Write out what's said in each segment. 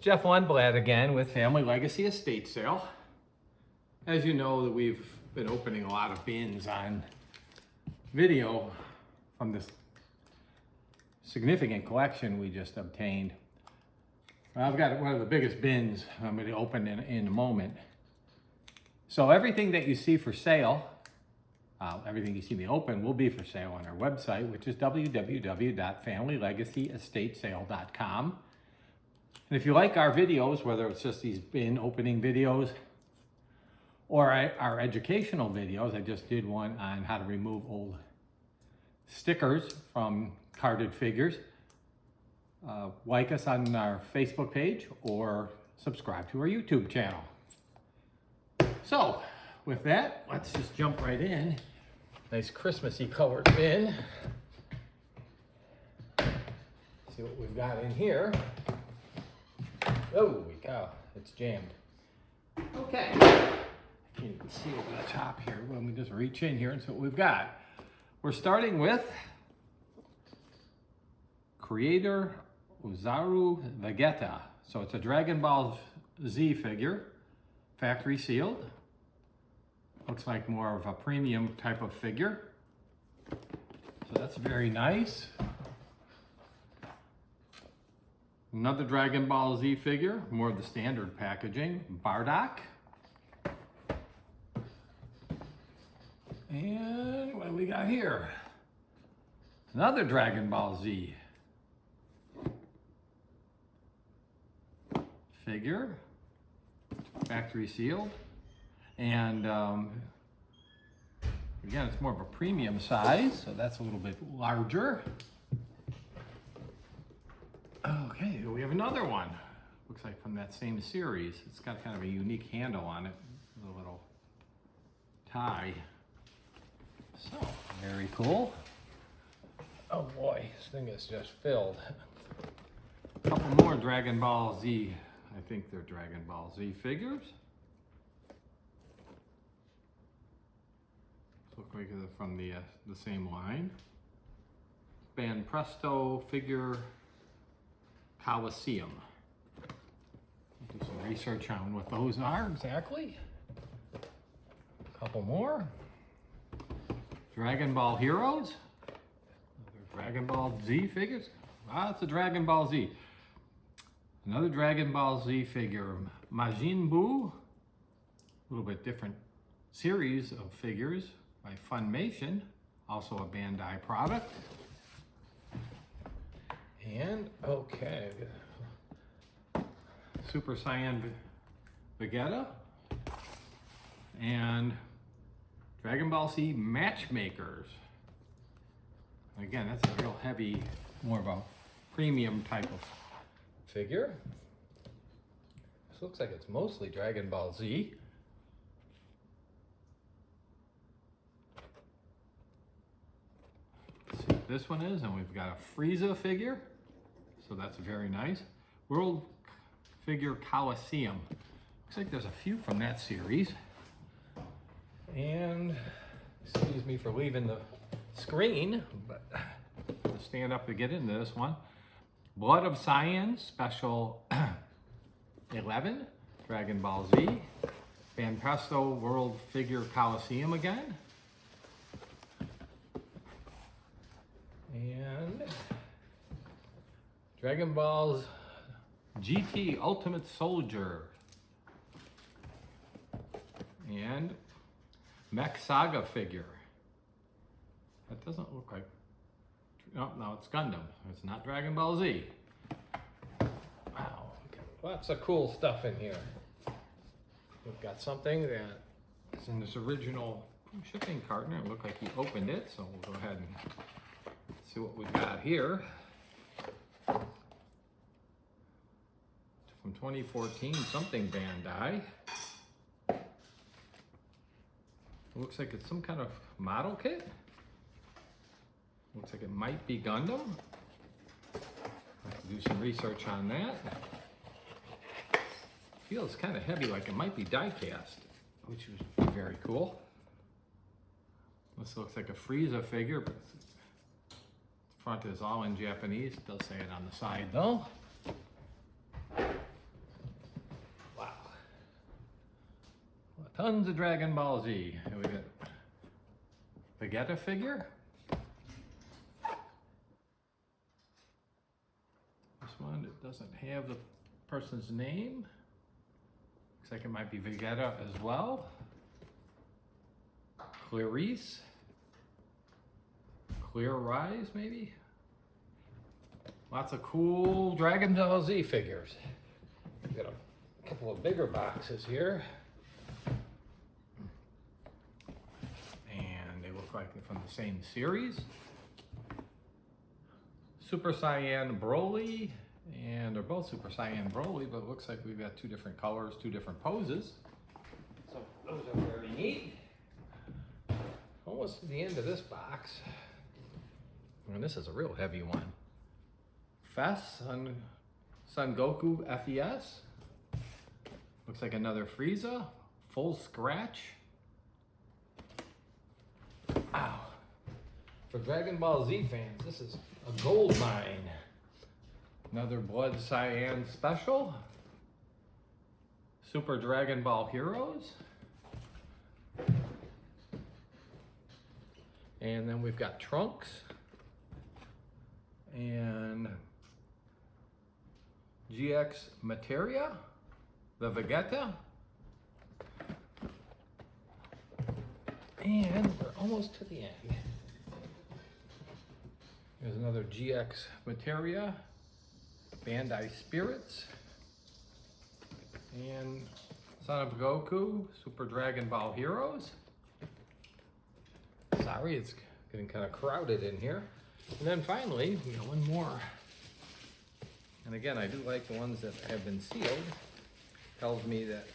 Jeff Lundblad again with Family Legacy Estate Sale. As you know, that we've been opening a lot of bins on video from this significant collection we just obtained. I've got one of the biggest bins I'm going to open in a moment. So everything that you see for sale, everything you see me open will be for sale on our website, which is www.familylegacyestatesale.com. And if you like our videos, whether it's just these bin opening videos or our educational videos, I just did one on how to remove old stickers from carded figures. Like us on our Facebook page or subscribe to our YouTube channel. So with that, let's just jump right in. Nice Christmassy colored bin. See what we've got in here. Oh, cow, it's jammed. Okay, can't even see over the top here. Let me just reach in here and see what we've got. We're starting with Creator Ozaru Vegeta. So it's a Dragon Ball Z figure, factory sealed. Looks like more of a premium type of figure. So that's very nice. Another Dragon Ball Z figure, more of the standard packaging, Bardock. And what do we got here? Another Dragon Ball Z figure, factory sealed. And again, it's more of a premium size, so that's a little bit larger. Okay, we have another one. Looks like from that same series. It's got kind of a unique handle on it, with a little tie. So, very cool. Oh boy, this thing is just filled. A couple more Dragon Ball Z. I think they're Dragon Ball Z figures. Look like they're from the same line. Banpresto Figure Colosseum. Do some research on what those are exactly. A couple more. Dragon Ball Heroes. Dragon Ball Z figures. Ah, it's a Dragon Ball Z. Another Dragon Ball Z figure. Majin Buu. A little bit different series of figures by Funimation. Also a Bandai product. And, okay, Super Saiyan Vegeta and Dragon Ball Z Matchmakers. Again, that's a real heavy, more of a premium type of figure. This looks like it's mostly Dragon Ball Z. Let's see what this one is, and we've got a Frieza figure. So that's very nice. World Figure Colosseum. Looks like there's a few from that series. And excuse me for leaving the screen, but to stand up to get into this one. Blood of Science Special 11, Dragon Ball Z. Banpresto World Figure Colosseum again. And Dragon Ball's GT Ultimate Soldier. And Mech Saga figure. That doesn't look like, no, it's Gundam. It's not Dragon Ball Z. Wow, lots of cool stuff in here. We've got something that is in this original shipping carton. It looked like he opened it, so we'll go ahead and see what we've got here. From 2014, something Bandai. It looks like it's some kind of model kit. Looks like it might be Gundam. I'll have to do some research on that. Feels kind of heavy, like it might be die cast, which would be very cool. This looks like a Frieza figure, but the front is all in Japanese. It does say it on the side though. Tons of Dragon Ball Z. Here we got Vegeta figure. This one, it doesn't have the person's name. Looks like it might be Vegeta as well. Clarice. Clear Rise, maybe? Lots of cool Dragon Ball Z figures. We've got a couple of bigger boxes here. And they look like they're from the same series. Super Saiyan Broly, and they're both Super Saiyan Broly, but it looks like we've got two different colors, two different poses. So those are very neat. Almost to the end of this box. And this is a real heavy one. Fess, Son Goku FES. Looks like another Frieza, full scratch. Wow. For Dragon Ball Z fans, this is a gold mine. Another Blood Cyan special. Super Dragon Ball Heroes. And then we've got Trunks. And GX Materia, the Vegeta. And we're almost to the end. There's another GX Materia, Bandai Spirits, and Son of Goku, Super Dragon Ball Heroes. Sorry, it's getting kind of crowded in here. And then finally, we got one more. And again, I do like the ones that have been sealed. Tells me that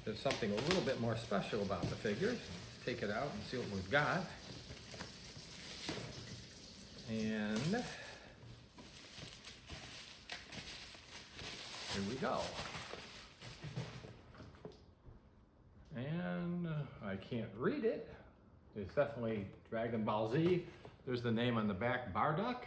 there's something a little bit more special about the figures. Let's take it out and see what we've got. And here we go. And I can't read it. It's definitely Dragon Ball Z. There's the name on the back, Bardock.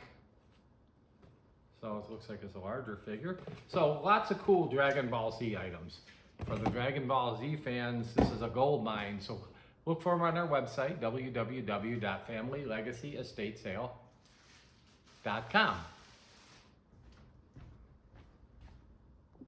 So it looks like it's a larger figure. So lots of cool Dragon Ball Z items. For the Dragon Ball Z fans, this is a gold mine. So look for them on our website, www.familylegacyestateSale.com.